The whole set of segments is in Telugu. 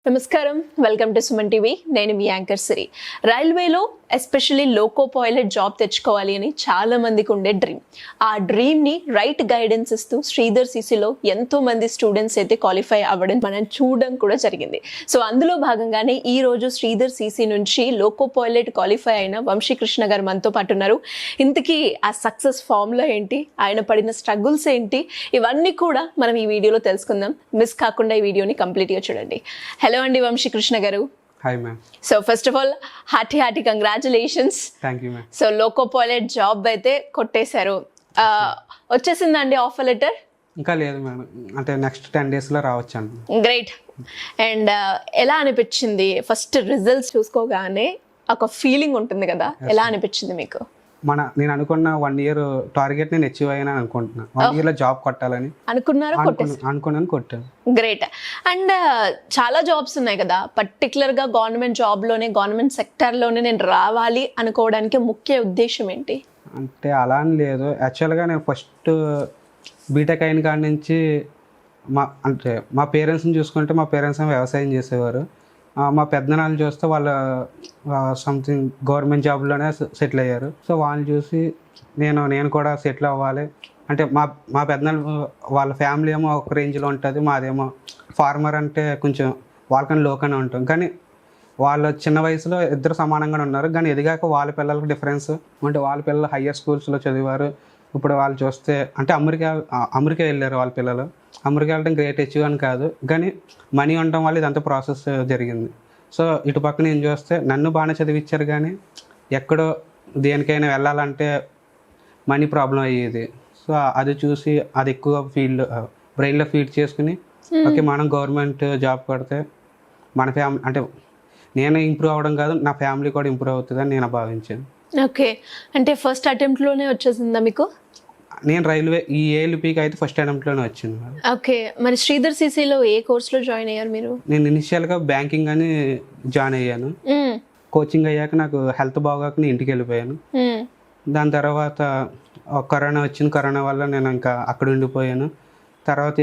నమస్కారం, వెల్కమ్ టు సుమన్ టీవీ. నేను మీ యాంకర్ సిరి. రైల్వేలో ఎస్పెషల్లీ లోకో పైలట్ జాబ్ తెచ్చుకోవాలి అని చాలా మందికి ఉండే డ్రీమ్. ఆ డ్రీమ్ని రైట్ గైడెన్స్ ఇస్తూ శ్రీధర్ సిసిలో ఎంతో మంది స్టూడెంట్స్ అయితే క్వాలిఫై అవ్వడం మనం చూడడం కూడా జరిగింది. సో అందులో భాగంగానే ఈ రోజు శ్రీధర్ సిసి నుంచి లోకో పైలట్ క్వాలిఫై అయిన వంశీకృష్ణ గారు మనతో పాటు ఉన్నారు. ఇంతకీ ఆ సక్సెస్ ఫార్ములా ఏంటి, ఆయన పడిన స్ట్రగుల్స్ ఏంటి, ఇవన్నీ కూడా మనం ఈ వీడియోలో తెలుసుకుందాం. మిస్ కాకుండా ఈ వీడియోని కంప్లీట్గా చూడండి. హలో అండి వంశీకృష్ణ గారు. Hi ma'am. So first of all hearty congratulations. Thank you ma'am. So loco pilot job అయితే కొట్టేశారు. వచ్చేసిందండి ఆఫర్ లెటర్? ఇంకా లేదు మేడం, అంటే నెక్స్ట్ 10 daysలో రావచ్చు అండి. గ్రేట్. అండ్ ఎలా అనిపించింది ఫస్ట్ రిజల్ట్స్ చూసుకోగానే? ఒక ఫీలింగ్ ఉంటుంది కదా, ఎలా అనిపించింది మీకు? నేను అనుకున్న 1 year టార్గెట్ నేను అచీవ్ అయ్యాను అనుకుంటున్నా. 1 yearలో జాబ్ కొట్టాలని అనుకున్నాను, కొట్టాను. గ్రేట్. అండ్ చాలా జాబ్స్ ఉన్నాయి కదా, పర్టికులర్గా గవర్నమెంట్ జాబ్లోనే, గవర్నమెంట్ సెక్టర్లోనే నేను రావాలి అనుకోవడానికి ముఖ్య ఉద్దేశం ఏంటి? అంటే అలా అని లేదు. యాక్చువల్గా నేను ఫస్ట్ బీటెక్ అయిన కాడి నుంచి మా పేరెంట్స్ని చూసుకుంటే, మా పేరెంట్స్ వ్యవసాయం చేసేవారు. మా పెద్దనాళ్ళు చూస్తే వాళ్ళ సంథింగ్ గవర్నమెంట్ జాబ్లోనే సెటిల్ అయ్యారు. సో వాళ్ళని చూసి నేను కూడా సెటిల్ అవ్వాలి అంటే, మా పెద్దనాళ్ళు వాళ్ళ ఫ్యామిలీ ఏమో ఒక రేంజ్లో ఉంటుంది, మాదేమో ఫార్మర్ అంటే కొంచెం వాళ్ళకన్నా లోకనే ఉంటాం. కానీ వాళ్ళు చిన్న వయసులో ఇద్దరు సమానంగానే ఉన్నారు. కానీ ఎదిగాక వాళ్ళ పిల్లలకు డిఫరెన్స్ అంటే, వాళ్ళ పిల్లలు హయ్యర్ స్కూల్స్లో చదివారు. ఇప్పుడు వాళ్ళు చూస్తే అంటే అమెరికా వెళ్ళారు వాళ్ళ పిల్లలు. అమెరికా వెళ్ళడం గ్రేట్ అచీవ్ అని కాదు, కానీ మనీ ఉండటం వల్ల ఇదంతా ప్రాసెస్ జరిగింది. సో ఇటు పక్కన నేను చూస్తే నన్ను బాగానే చదివించారు, కానీ ఎక్కడో దేనికైనా వెళ్ళాలంటే మనీ ప్రాబ్లం అయ్యేది. సో అది చూసి అది ఎక్కువ బ్రెయిన్లో ఫీడ్ చేసుకుని, ఓకే మనం గవర్నమెంట్ జాబ్ కొడితే మన ఫ్యామిలీ అంటే నేను ఇంప్రూవ్ అవ్వడం కాదు, నా ఫ్యామిలీ కూడా ఇంప్రూవ్ అవుతుందని నేను భావించాను. ఓకే. అంటే ఫస్ట్ అటెంప్ట్లోనే వచ్చేసిందా మీకు? నేను రైల్వే ఈ ఏఎల్పీకి అయితే ఫస్ట్ అటెంప్ట్లోనే వచ్చింది. ఓకే. మరి శ్రీధర్ సిసిలో ఏ కోర్స్లో జాయిన్ అయ్యారు మీరు? నేను ఇనిషియల్గా బ్యాంకింగ్ అని జాయిన్ అయ్యాను. కోచింగ్ అయ్యాక నాకు హెల్త్ బాగోక నేను ఇంటికి వెళ్ళిపోయాను. దాని తర్వాత కరోనా వచ్చింది. కరోనా వల్ల నేను ఇంకా అక్కడ ఉండిపోయాను. తర్వాత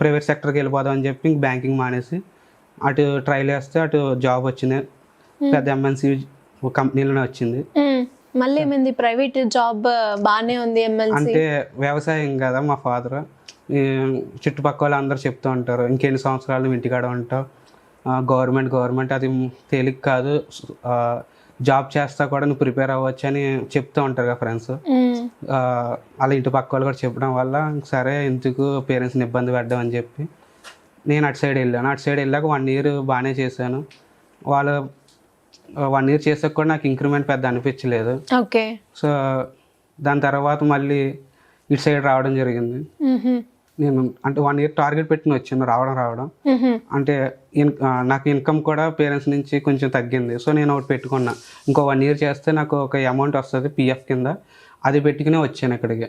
ప్రైవేట్ సెక్టర్కి వెళ్ళిపోదాం అని చెప్పి ఇంక బ్యాంకింగ్ మానేసి అటు ట్రైల్ వేస్తే అటు జాబ్ వచ్చింది. పెద్ద ఎంఎన్సీ కంపెనీలోనే వచ్చింది. మళ్ళీ ఏమైంది? ప్రైవేట్ జాబ్ బాగానే ఉంది, ఎంఎన్సీ అంటే వ్యవసాయం కదా. మా ఫాదర్ చుట్టుపక్కల వాళ్ళు అందరూ చెప్తూ ఉంటారు, ఇంకెన్ని సంవత్సరాలు ఇంటికాడ ఉంటావు, గవర్నమెంట్ అది తేలిక కాదు, జాబ్ చేస్తా కూడా నువ్వు ప్రిపేర్ అవ్వచ్చు అని చెప్తూ ఉంటారు కదా ఫ్రెండ్స్. అలా ఇంటి పక్క వాళ్ళు కూడా చెప్పడం వల్ల సరే ఎందుకు పేరెంట్స్ని ఇబ్బంది పెట్టడం అని చెప్పి నేను అటు సైడ్ వెళ్ళాను. అటు సైడ్ వెళ్ళాక 1 year బాగానే చేశాను. వాళ్ళు 1 year చేసాక కూడా నాకు ఇంక్రిమెంట్ పెద్ద అనిపించలేదు. ఓకే. సో దాని తర్వాత మళ్ళీ ఇటు సైడ్ రావడం జరిగింది. నేను అంటే 1 year టార్గెట్ పెట్టుకుని వచ్చాను, రావడం అంటే నాకు ఇన్కమ్ కూడా పేరెంట్స్ నుంచి కొంచెం తగ్గింది. సో నేను ఒకటి పెట్టుకున్నా, ఇంకో 1 year చేస్తే నాకు ఒక అమౌంట్ వస్తుంది పిఎఫ్ కింద, అది పెట్టుకునే వచ్చాను ఇక్కడికి.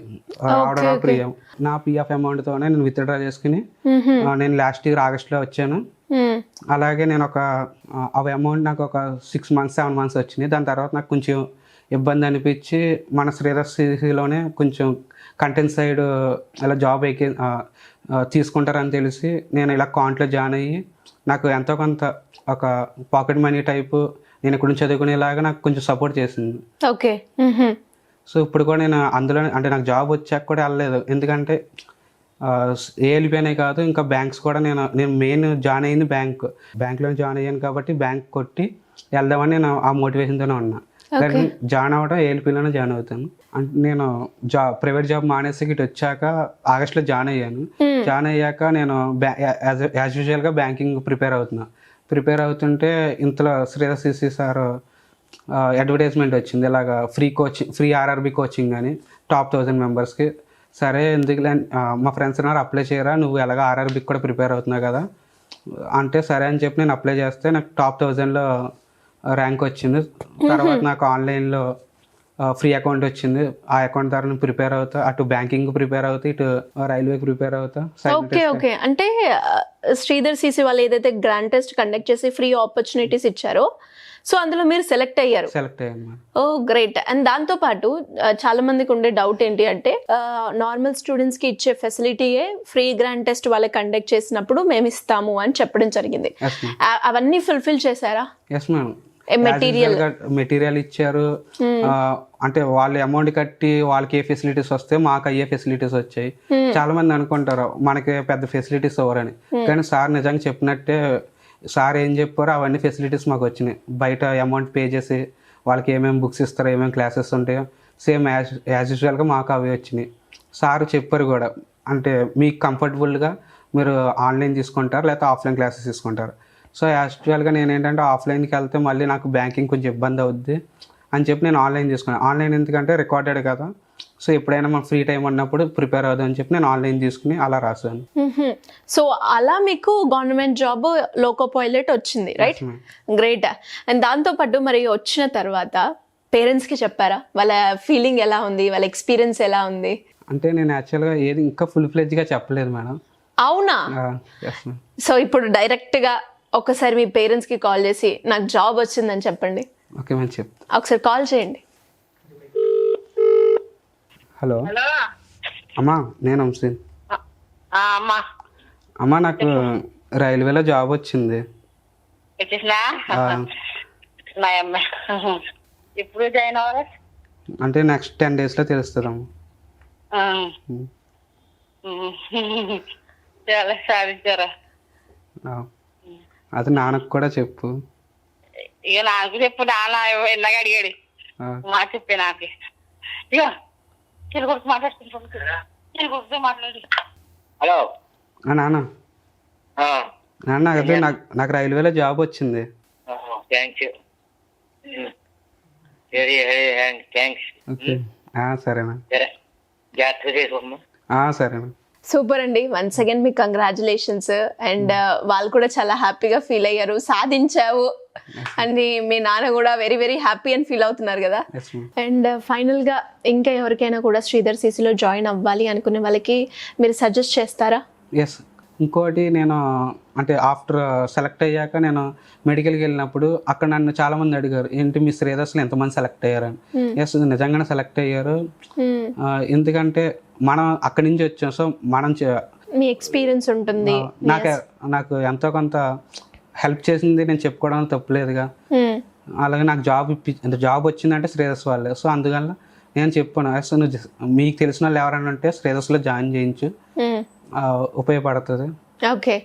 రావడం నా పిఎఫ్ అమౌంట్తోనే నేను విత్డ్రా చేసుకుని నేను లాస్ట్ ఇయర్ ఆగస్ట్లో వచ్చాను. అలాగే నేను అవి అమౌంట్ నాకు ఒక 6 months 7 months వచ్చినాయి. దాని తర్వాత నాకు కొంచెం ఇబ్బంది అనిపించి మన శ్రీధర్ సిసిలోనే కొంచెం కంటెంట్ సైడ్ ఇలా జాబ్ తీసుకుంటారని తెలిసి నేను ఇలా కాంట్లో జాయిన్ అయ్యి నాకు ఎంతో కొంత ఒక పాకెట్ మనీ టైపు నేను ఇక్కడ నుంచి చదువుకునేలాగా నాకు కొంచెం సపోర్ట్ చేసింది. ఓకే. సో ఇప్పుడు కూడా నేను అందులో అంటే నాకు జాబ్ వచ్చాక కూడా వెళ్ళలేదు, ఎందుకంటే ఏఎల్పీ అనే కాదు ఇంకా బ్యాంక్స్ కూడా నేను మెయిన్ జాయిన్ అయ్యింది బ్యాంక్లో జాయిన్ అయ్యాను కాబట్టి బ్యాంక్ కొట్టి వెళ్దామని నేను ఆ మోటివేషన్తోనే ఉన్నా. కానీ జాయిన్ అవ్వడం ఏఎల్పీలోనే జాయిన్ అవుతాను. అంటే నేను ప్రైవేట్ జాబ్ మానేసి ఇటు వచ్చాక ఆగస్ట్లో జాయిన్ అయ్యాను. జాయిన్ అయ్యాక నేను యాజ్ యూజువల్గా బ్యాంకింగ్ ప్రిపేర్ అవుతుంటే ఇంతలో శ్రీధర్ సిసి సార్ అడ్వర్టైజ్మెంట్ వచ్చింది, ఇలాగా ఫ్రీ ఆర్ఆర్బి కోచింగ్ అని టాప్ 1000 మెంబర్స్కి. సరే ఎందుకులే మా ఫ్రెండ్స్ అన్నారు అప్లై చేయరా, నువ్వు ఎలాగ ఆర్ఆర్బికి కూడా ప్రిపేర్ అవుతున్నావు కదా అంటే సరే అని చెప్పి నేను అప్లై చేస్తే నాకు టాప్ 1000లో ర్యాంక్ వచ్చింది. తర్వాత నాకు ఆన్లైన్లో ఫ్రీ అకౌంట్ వచ్చింది. ఆ అకౌంట్ ద్వారా నేను ప్రిపేర్ అవుతా, అటు బ్యాంకింగ్ ప్రిపేర్ అవుతా, ఇటు రైల్వే ప్రిపేర్ అవుతా. ఓకే అంటే శ్రీధర్ సిసి వాళ్ళు ఏదైతే గ్రాండ్ టెస్ట్ కండక్ట్ చేసి ఫ్రీ ఆపర్చునిటీస్ ఇచ్చారో సో అందులో మీరు సెలెక్ట్ అయ్యారు. సెలెక్ట్ అయ్యాను. ఓ గ్రేట్. అండ్ దాంతో పాటు చాలా మందికి ఉండే డౌట్ ఏంటి అంటే నార్మల్ స్టూడెంట్స్ కి ఇచ్చే ఫెసిలిటీయే ఫ్రీ గ్రాండ్ టెస్ట్ వాళ్ళకి కండక్ట్ చేసినప్పుడు మేము ఇస్తాము అని చెప్పడం జరిగింది. అవన్నీ ఫుల్ఫిల్ చేశారా? Yes madam. మెటీరియల్ ఇచ్చారు. అంటే వాళ్ళు అమౌంట్ కట్టి వాళ్ళకి ఏ ఫెసిలిటీస్ వస్తే మాకు అయ్యే ఫెసిలిటీస్ వచ్చాయి. చాలా మంది అనుకుంటారు మనకి పెద్ద ఫెసిలిటీస్ ఎవరని, కానీ సార్ నిజంగా చెప్పినట్టే సార్ ఏం చెప్పారో అవన్నీ ఫెసిలిటీస్ మాకు వచ్చినాయి. బయట అమౌంట్ పే చేసి వాళ్ళకి ఏమేమి బుక్స్ ఇస్తారో, ఏమేమి క్లాసెస్ ఉంటాయో సేమ్ యాజ్ యూజువల్గా మాకు అవి వచ్చినాయి. సార్ చెప్పారు కూడా, అంటే మీకు కంఫర్టబుల్గా మీరు ఆన్లైన్ తీసుకుంటారు లేకపోతే ఆఫ్లైన్ క్లాసెస్ తీసుకుంటారు. సో యాక్చువల్గా నేను ఏంటంటే ఆఫ్లైన్కి వెళ్తే మళ్ళీ నాకు బ్యాంకింగ్ కొంచెం ఇబ్బంది అవుద్ది అని చెప్పి నేను ఆన్లైన్ తీసుకున్నాను. ఆన్లైన్ ఎందుకంటే రికార్డెడ్ కదా, సో ఎప్పుడైనా మన ఫ్రీ టైం ఉన్నప్పుడు ప్రిపేర్ అవుదాం అని చెప్పి నేను ఆన్లైన్ తీసుకుని అలా రాశాను. సో అలా మీకు గవర్నమెంట్ జాబ్ లోకో పైలట్ వచ్చింది, రైట్? గ్రేట్. అండ్ దాంతోపాటు మరి వచ్చిన తర్వాత పేరెంట్స్కి చెప్పారా? వాళ్ళ ఫీలింగ్ ఎలా ఉంది, వాళ్ళ ఎక్స్పీరియన్స్ ఎలా ఉంది? అంటే నేను యాక్చువల్గా ఏది ఇంకా ఫుల్ ఫ్లెడ్జ్గా చెప్పలేదు మేడం. అవునా? సో ఇప్పుడు డైరెక్ట్గా ఒకసారి మీ పేరెంట్స్కి కాల్ చేసి నాకు జాబ్ వచ్చిందని చెప్పండి. ఓకే మేడం, చెప్తా. ఒకసారి కాల్ చేయండి. హలో అమ్మా, నేను వంశీన్. అమ్మా నాకు రైల్వేలో జాబ్ వచ్చింది. ఇప్పుడు జాయిన్ అవ్వాలి అంటే నెక్స్ట్ 10 days లో తెలుస్తుంది అమ్మా. చాలా సాధించారా? అది నాన్నకు కూడా చెప్పు. ఇక నాకు చెప్పు, నాన్న ఎందాక అడిగాడు మా చెప్పే నాకు. ఇక తెలుగు మాట్లాడు. హలో నాన్న, నాన్న అదే నాకు రైల్వేలో జాబ్ వచ్చింది. థ్యాంక్స్. ఓకే సరేనా, జాగ్రత్త చేసుకోమ్మా. సరేనా. సూపర్ అండి. వన్స్ అగైన్ మీకు కంగ్రాచులేషన్స్. అండ్ వాళ్ళు కూడా చాలా హ్యాపీగా ఫీల్ అయ్యారు, సాధించావు అని. మీ నాన్న కూడా వెరీ వెరీ హ్యాపీ అని ఫీల్ అవుతున్నారు కదా. అండ్ ఫైనల్గా ఇంకా ఎవరికైనా కూడా శ్రీధర్ సిసిలో జాయిన్ అవ్వాలి అనుకునే వాళ్ళకి మీరు సజెస్ట్ చేస్తారా? ఎస్. ఇంకోటి నేను అంటే ఆఫ్టర్ సెలెక్ట్ అయ్యాక నేను మెడికల్కి వెళ్ళినప్పుడు అక్కడ నన్ను చాలా మంది అడిగారు, ఏంటి మీ శ్రీధర్స్లో ఎంతమంది సెలెక్ట్ అయ్యారని. ఎస్, నిజంగానే సెలెక్ట్ అయ్యారు. ఎందుకంటే మనం అక్కడి నుంచి వచ్చాం, సో మనం మీ ఎక్స్పీరియన్స్ ఉంటుంది. నాకు ఎంతో కొంత హెల్ప్ చేసింది నేను చెప్పుకోవడం తప్పులేదుగా. అలాగే నాకు జాబ్ వచ్చిందంటే శ్రీధర్స్ వాళ్ళే. సో అందువల్ల నేను చెప్పాను, సో నువ్వు మీకు తెలిసిన వాళ్ళు ఎవరైనా ఉంటే శ్రీధర్స్లో జాయిన్ చేయించు, ఉపయోగపడుతుంది. ఓకే,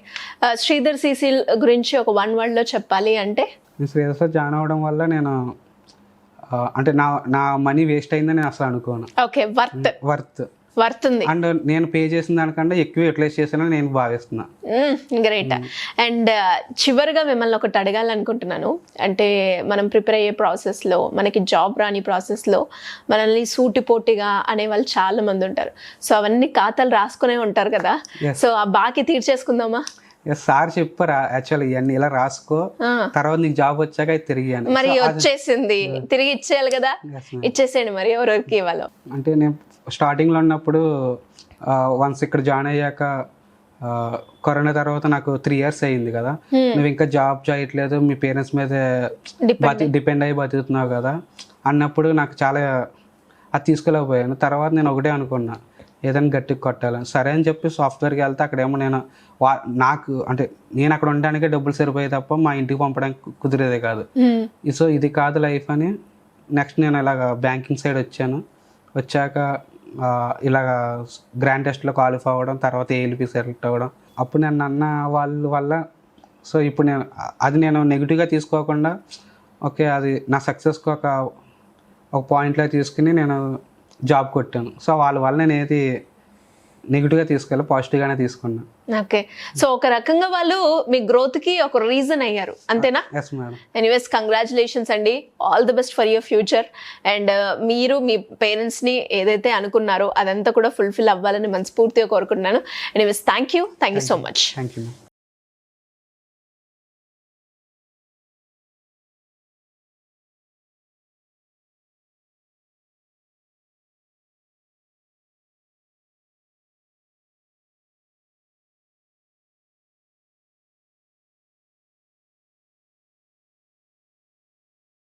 శ్రీధర్ సిసి గురించి ఒక 1 word లో చెప్పాలి అంటే? శ్రీధర్స్లో జాయిన్ అవ్వడం వల్ల నేను అంటే నా మనీ వేస్ట్ అయిందని నేను అసలు అనుకోను. ఓకే, వర్త్ ఉంది. అండ్ నేను పే చేసిన దానికంటే ఎక్కువ యూటిలైజ్ చేశానని నేను భావిస్తున్నా. గ్రేట్. అండ్ చివరిగా మిమ్మల్ని ఒకటి అడగాలనుకుంటున్నాను. అంటే మనం ప్రిపేర్ అయ్యే ప్రాసెస్లో, మనకి జాబ్ రాని ప్రాసెస్లో మనల్ని సూటిపోటిగా అనేవాళ్ళు చాలా మంది ఉంటారు. సో అవన్నీ ఖాతాలు రాసుకునే ఉంటారు కదా. సో ఆ బాకీ తీర్చేసుకుందామా? సార్ చెప్పారా యాక్చువల్లీ ఇవన్నీ ఇలా రాసుకో, తర్వాత నీకు జాబ్ వచ్చాక తిరిగి మరి వచ్చేసింది, తిరిగి ఇచ్చేయాలి కదా. ఇచ్చేసేయండి. మరి ఎవరికి ఇవ్వాలో అంటే నేను స్టార్టింగ్లో ఉన్నప్పుడు వన్స్ ఇక్కడ జాయిన్ అయ్యాక కరోనా తర్వాత నాకు 3 years అయ్యింది కదా, నువ్వు ఇంకా జాబ్ చేయట్లేదు, మీ పేరెంట్స్ మీద డిపెండ్ అయ్యి బతుకుతున్నావు కదా అన్నప్పుడు నాకు చాలా అది తీసుకోలేకపోయాను. తర్వాత నేను ఒకటే అనుకున్నా, ఏదైనా గట్టిగా కొట్టాలని. సరే అని చెప్పి సాఫ్ట్వేర్కి వెళ్తే అక్కడేమో నాకు అంటే నేను అక్కడ ఉండడానికే డబ్బులు సరిపోయాయి తప్ప మా ఇంటికి పంపడానికి కుదిరేదే కాదు. సో ఇది కాదు లైఫ్ అని నెక్స్ట్ నేను ఇలాగ బ్యాంకింగ్ సైడ్ వచ్చాక ఇలాగ గ్రాండ్ టెస్ట్లో క్వాలిఫై అవ్వడం, తర్వాత ఏఎల్పి సెలెక్ట్ అవ్వడం. అప్పుడు నేను అన్న వాళ్ళ వల్ల సో ఇప్పుడు నేను నెగిటివ్గా తీసుకోకుండా ఓకే అది నా సక్సెస్కి ఒక పాయింట్లో తీసుకుని నేను జాబ్ కొట్టాను. సో వాళ్ళ వల్ల నేను ఏది నెగిటివ్గా తీసుకోవాలి, పాజిటివ్గానే తీసుకున్నాను. ఓకే, సో ఒక రకంగా వాళ్ళు మీ గ్రోత్కి ఒక రీజన్ అయ్యారు, అంతేనా? Yes madam. ఎనీవేస్ కంగ్రాచులేషన్స్ అండి, all the best for your future. And మీరు మీ పేరెంట్స్ని ఏదైతే అనుకున్నారో అదంతా కూడా ఫుల్ఫిల్ అవ్వాలని మనస్ఫూర్తిగా కోరుకుంటున్నాను. Anyways thank you so much. Thank you.